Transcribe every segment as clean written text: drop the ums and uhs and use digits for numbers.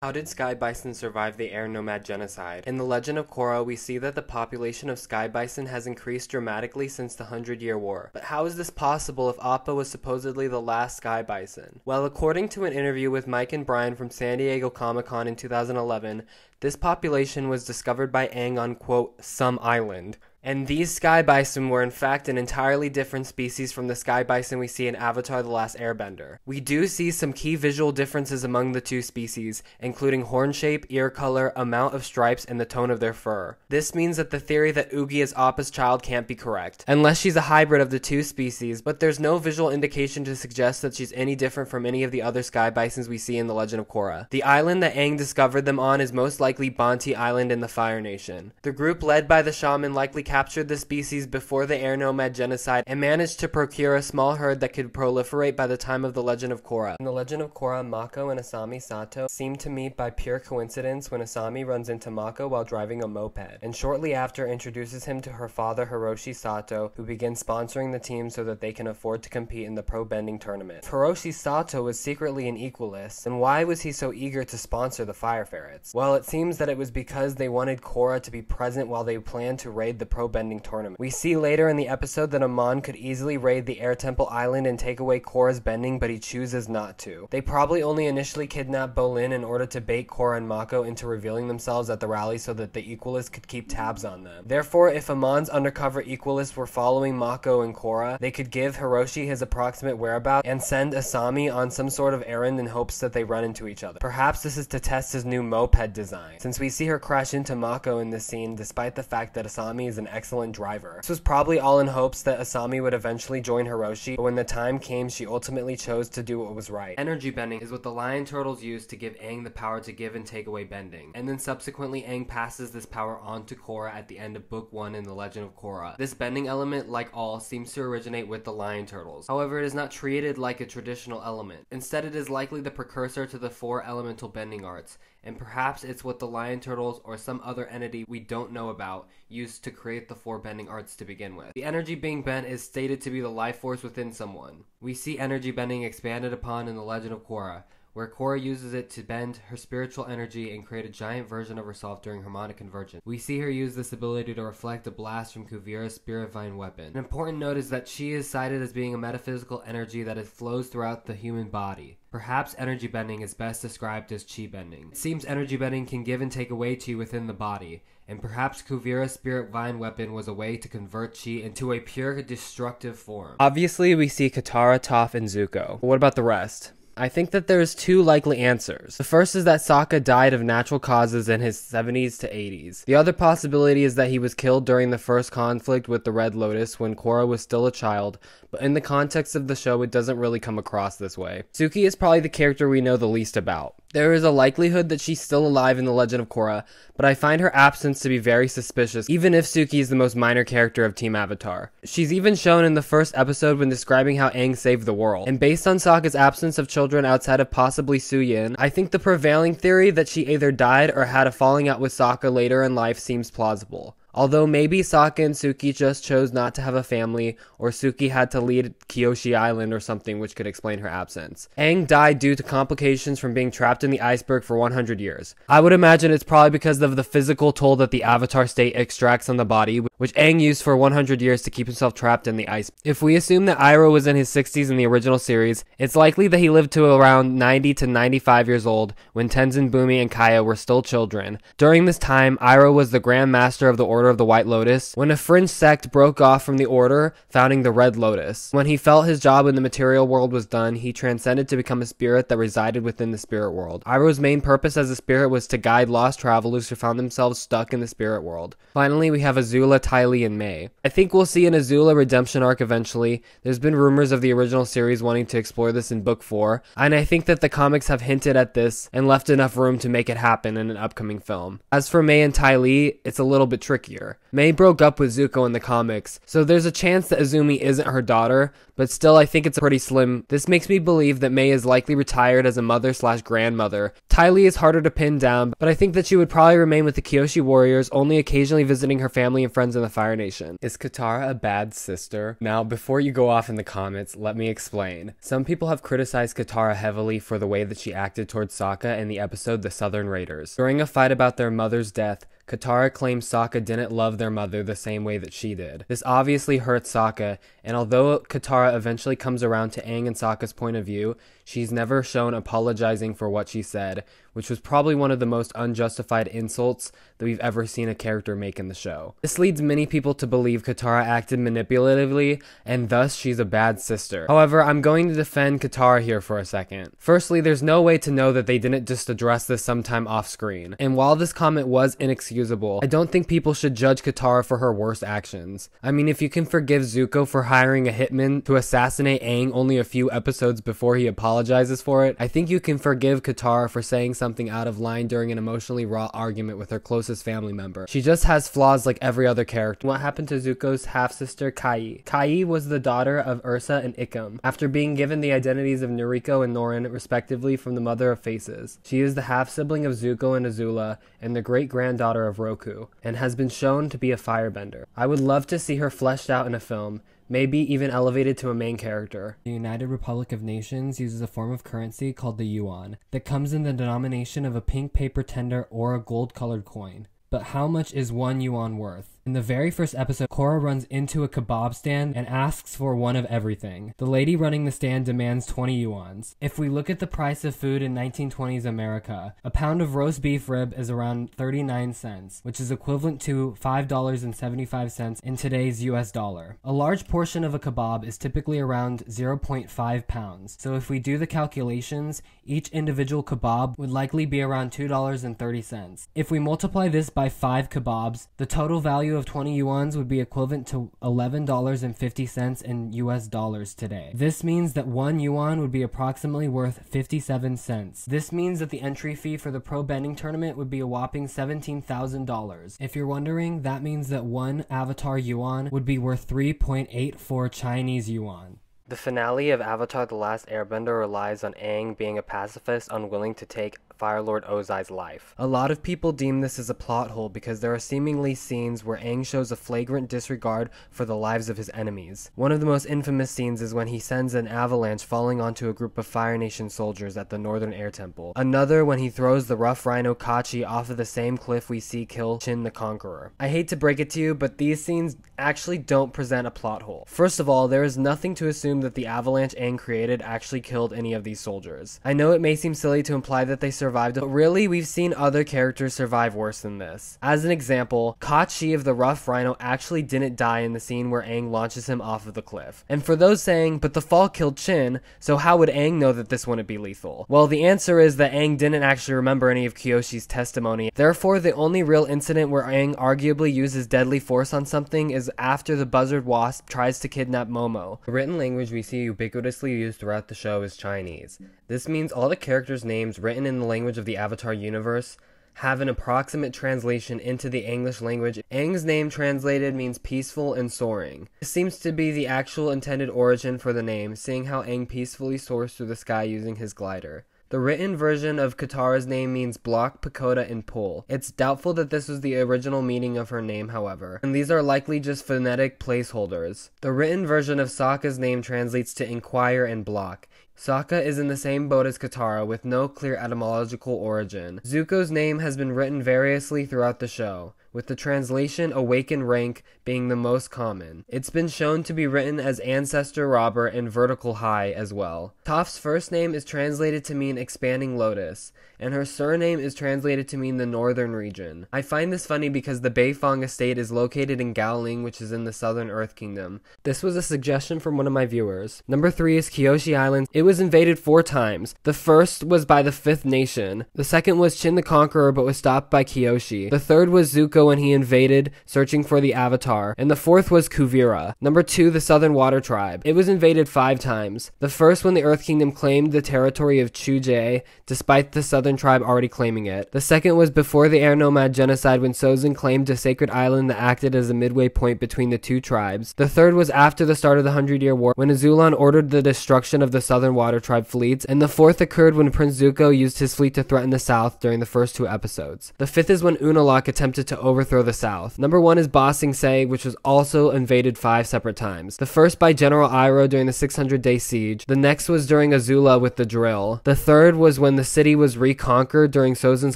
How did sky bison survive the air nomad genocide? In the Legend of Korra, we see that the population of sky bison has increased dramatically since the 100-Year War. But how is this possible if Appa was supposedly the last sky bison? Well, according to an interview with Mike and Brian from San Diego Comic-Con in 2011, this population was discovered by Aang on, quote, some island. And these sky bison were in fact an entirely different species from the sky bison we see in Avatar: The Last Airbender. We do see some key visual differences among the two species, including horn shape, ear color, amount of stripes, and the tone of their fur. This means that the theory that Oogie is Appa's child can't be correct, unless she's a hybrid of the two species, but there's no visual indication to suggest that she's any different from any of the other sky bisons we see in The Legend of Korra. The island that Aang discovered them on is most likely Bonti Island in the Fire Nation. The group led by the shaman likely captured the species before the air nomad genocide and managed to procure a small herd that could proliferate by the time of the Legend of Korra. In the Legend of Korra, Mako and Asami Sato seem to meet by pure coincidence when Asami runs into Mako while driving a moped, and shortly after introduces him to her father Hiroshi Sato, who begins sponsoring the team so that they can afford to compete in the pro bending tournament. If Hiroshi Sato was secretly an equalist, then why was he so eager to sponsor the Fire Ferrets? Well, it seems that it was because they wanted Korra to be present while they planned to raid the pro bending tournament. We see later in the episode that Amon could easily raid the Air Temple Island and take away Korra's bending, but he chooses not to. They probably only initially kidnapped Bolin in order to bait Korra and Mako into revealing themselves at the rally so that the Equalists could keep tabs on them. Therefore, if Amon's undercover Equalists were following Mako and Korra, they could give Hiroshi his approximate whereabouts and send Asami on some sort of errand in hopes that they run into each other. Perhaps this is to test his new moped design, since we see her crash into Mako in this scene despite the fact that Asami is an excellent driver. This was probably all in hopes that Asami would eventually join Hiroshi, but when the time came, she ultimately chose to do what was right. Energy bending is what the lion turtles use to give Aang the power to give and take away bending, and then subsequently Aang passes this power on to Korra at the end of Book 1 in The Legend of Korra. This bending element, like all, seems to originate with the lion turtles. However, it is not treated like a traditional element. Instead, it is likely the precursor to the 4 elemental bending arts, and perhaps it's what the lion turtles or some other entity we don't know about used to create the 4 bending arts to begin with. The energy being bent is stated to be the life force within someone. We see energy bending expanded upon in The Legend of Korra, where Korra uses it to bend her spiritual energy and create a giant version of herself during harmonic convergence. We see her use this ability to reflect a blast from Kuvira's spirit vine weapon. An important note is that she is cited as being a metaphysical energy that flows throughout the human body. Perhaps energy bending is best described as chi bending. It seems energy bending can give and take away chi within the body, and perhaps Kuvira's spirit vine weapon was a way to convert chi into a pure destructive form. Obviously, we see Katara, Toph, and Zuko. But what about the rest? I think that there's 2 likely answers. The first is that Sokka died of natural causes in his 70s to 80s. The other possibility is that he was killed during the first conflict with the Red Lotus when Korra was still a child, but in the context of the show it doesn't really come across this way. Suki is probably the character we know the least about. There is a likelihood that she's still alive in The Legend of Korra, but I find her absence to be very suspicious, even if Suki is the most minor character of Team Avatar. She's even shown in the first episode when describing how Aang saved the world. And based on Sokka's absence of children outside of possibly Suyin, I think the prevailing theory that she either died or had a falling out with Sokka later in life seems plausible. Although maybe Sokka and Suki just chose not to have a family, or Suki had to lead Kyoshi Island or something which could explain her absence. Aang died due to complications from being trapped in the iceberg for 100 years. I would imagine it's probably because of the physical toll that the Avatar state extracts on the body, which Aang used for 100 years to keep himself trapped in the ice. If we assume that Iroh was in his 60s in the original series, it's likely that he lived to around 90 to 95 years old when Tenzin, Bumi, and Kaya were still children. During this time, Iroh was the Grand Master of the Order of the White Lotus, when a fringe sect broke off from the order, founding the Red Lotus. When he felt his job in the material world was done, he transcended to become a spirit that resided within the spirit world. Iroh's main purpose as a spirit was to guide lost travelers who found themselves stuck in the spirit world. Finally, we have Azula, Ty Lee, and May. I think we'll see an Azula redemption arc eventually. There's been rumors of the original series wanting to explore this in Book 4, and I think that the comics have hinted at this and left enough room to make it happen in an upcoming film. As for May and Ty Lee, it's a little bit tricky. trickier. Mei broke up with Zuko in the comics, so there's a chance that Azumi isn't her daughter, but still I think it's pretty slim. This makes me believe that Mei is likely retired as a mother/grandmother. Ty Lee is harder to pin down, but I think that she would probably remain with the Kyoshi warriors, only occasionally visiting her family and friends in the Fire Nation. Is Katara a bad sister? Now, before you go off in the comments, let me explain. Some people have criticized Katara heavily for the way that she acted towards Sokka in the episode The Southern Raiders. During a fight about their mother's death, Katara claims Sokka didn't love their mother the same way that she did. This obviously hurts Sokka, and although Katara eventually comes around to Aang and Sokka's point of view, she's never shown apologizing for what she said, which was probably one of the most unjustified insults that we've ever seen a character make in the show. This leads many people to believe Katara acted manipulatively, and thus she's a bad sister. However, I'm going to defend Katara here for a second. Firstly, there's no way to know that they didn't just address this sometime off screen, and while this comment was inexcusable, I don't think people should judge Katara for her worst actions. I mean, if you can forgive Zuko for hiring a hitman to assassinate Aang only a few episodes before he apologizes for it, I think you can forgive Katara for saying something out of line during an emotionally raw argument with her closest family member. She just has flaws like every other character. What happened to Zuko's half-sister Kai? Kai was the daughter of Ursa and Ikkum, after being given the identities of Noriko and Norin respectively from the Mother of Faces. She is the half-sibling of Zuko and Azula, and the great-granddaughter of Roku, and has been shown to be a firebender. I would love to see her fleshed out in a film, maybe even elevated to a main character. The United Republic of Nations uses a form of currency called the Yuan that comes in the denomination of a pink paper tender or a gold-colored coin. But how much is 1 yuan worth? In the very first episode, Korra runs into a kebab stand and asks for one of everything. The lady running the stand demands 20 yuans. If we look at the price of food in 1920s America, a pound of roast beef rib is around 39 cents, which is equivalent to $5.75 in today's US dollar. A large portion of a kebab is typically around 0.5 pounds, so if we do the calculations, each individual kebab would likely be around $2.30. If we multiply this by 5 kebabs, the total value of 20 yuans would be equivalent to $11.50 in US dollars today. This means that 1 yuan would be approximately worth 57 cents. This means that the entry fee for the pro bending tournament would be a whopping $17,000. If you're wondering, that means that 1 Avatar yuan would be worth 3.84 Chinese yuan. The finale of Avatar The Last Airbender relies on Aang being a pacifist unwilling to take Fire Lord Ozai's life. A lot of people deem this as a plot hole because there are seemingly scenes where Aang shows a flagrant disregard for the lives of his enemies. One of the most infamous scenes is when he sends an avalanche falling onto a group of Fire Nation soldiers at the Northern Air Temple. Another when he throws the rough rhino Kachi off of the same cliff we see kill Chin the Conqueror. I hate to break it to you, but these scenes actually don't present a plot hole. First of all, there is nothing to assume that the avalanche Aang created actually killed any of these soldiers. I know it may seem silly to imply that they survived, but really we've seen other characters survive worse than this. As an example, Kachi of the Rough Rhino actually didn't die in the scene where Aang launches him off of the cliff. And for those saying, but the fall killed Chin, so how would Aang know that this wouldn't be lethal? Well, the answer is that Aang didn't actually remember any of Kyoshi's testimony. Therefore, the only real incident where Aang arguably uses deadly force on something is after the buzzard wasp tries to kidnap Momo. The written language we see ubiquitously used throughout the show is Chinese. This means all the characters' names written in the language of the Avatar universe have an approximate translation into the English language. Aang's name translated means peaceful and soaring. This seems to be the actual intended origin for the name, seeing how Aang peacefully soars through the sky using his glider. The written version of Katara's name means block, pagoda, and pull. It's doubtful that this was the original meaning of her name, however, and these are likely just phonetic placeholders. The written version of Sokka's name translates to inquire and block. Sokka is in the same boat as Katara, with no clear etymological origin. Zuko's name has been written variously throughout the show, with the translation Awaken Rank being the most common. It's been shown to be written as Ancestor Robber and Vertical High as well. Toph's first name is translated to mean Expanding Lotus, and her surname is translated to mean the Northern Region. I find this funny because the Beifong estate is located in Gaoling, which is in the Southern Earth Kingdom. This was a suggestion from one of my viewers. Number 3 is Kyoshi Island. It was invaded 4 times. The first was by the 5th Nation. The second was Chin the Conqueror but was stopped by Kyoshi. The third was Zuko Zuko when he invaded, searching for the Avatar. And the fourth was Kuvira. Number 2, the Southern Water Tribe. It was invaded 5 times. The first when the Earth Kingdom claimed the territory of Chuje, despite the Southern Tribe already claiming it. The second was before the Air Nomad Genocide when Sozin claimed a sacred island that acted as a midway point between the 2 tribes. The third was after the start of the 100-Year War when Azulon ordered the destruction of the Southern Water Tribe fleets. And the fourth occurred when Prince Zuko used his fleet to threaten the South during the first 2 episodes. The fifth is when Unalaq attempted to overthrow the South. Number 1 is Ba Sing Se, which was also invaded 5 separate times. The first by General Iroh during the 600-day siege. The next was during Azula with the drill. The third was when the city was reconquered during Sozin's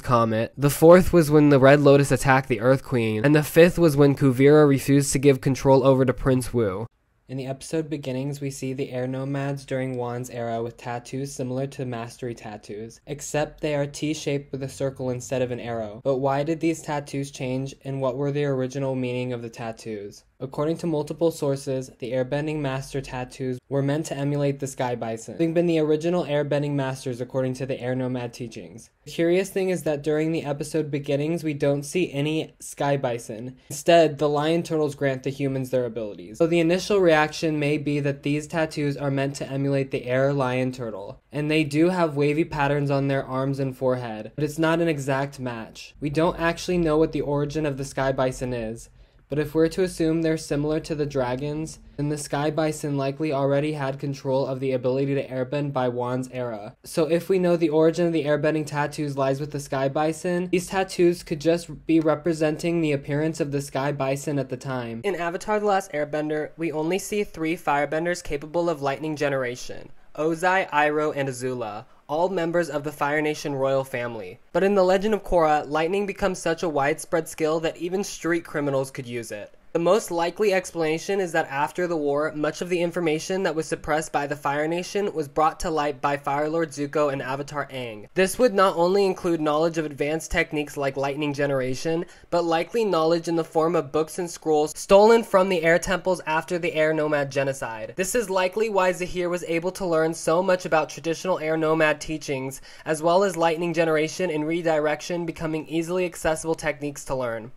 Comet. The fourth was when the Red Lotus attacked the Earth Queen. And the fifth was when Kuvira refused to give control over to Prince Wu. In the episode beginnings, we see the air nomads during Yuan's era with tattoos similar to mastery tattoos, except they are T-shaped with a circle instead of an arrow. But why did these tattoos change, and what were the original meaning of the tattoos? According to multiple sources, the airbending master tattoos were meant to emulate the Sky Bison, having been the original airbending masters according to the air nomad teachings. The curious thing is that during the episode beginnings, we don't see any Sky Bison. Instead, the lion turtles grant the humans their abilities. So the initial reaction may be that these tattoos are meant to emulate the air lion turtle, and they do have wavy patterns on their arms and forehead, but it's not an exact match. We don't actually know what the origin of the Sky Bison is, but if we're to assume they're similar to the dragons, then the Sky Bison likely already had control of the ability to airbend by Yuan's era. So if we know the origin of the airbending tattoos lies with the Sky Bison, these tattoos could just be representing the appearance of the Sky Bison at the time. In Avatar: The Last Airbender, we only see 3 firebenders capable of lightning generation: Ozai, Iroh, and Azula, all members of the Fire Nation royal family. But in The Legend of Korra, lightning becomes such a widespread skill that even street criminals could use it. The most likely explanation is that after the war, much of the information that was suppressed by the Fire Nation was brought to light by Fire Lord Zuko and Avatar Aang. This would not only include knowledge of advanced techniques like lightning generation, but likely knowledge in the form of books and scrolls stolen from the air temples after the air nomad genocide. This is likely why Zahir was able to learn so much about traditional air nomad teachings, as well as lightning generation and redirection becoming easily accessible techniques to learn.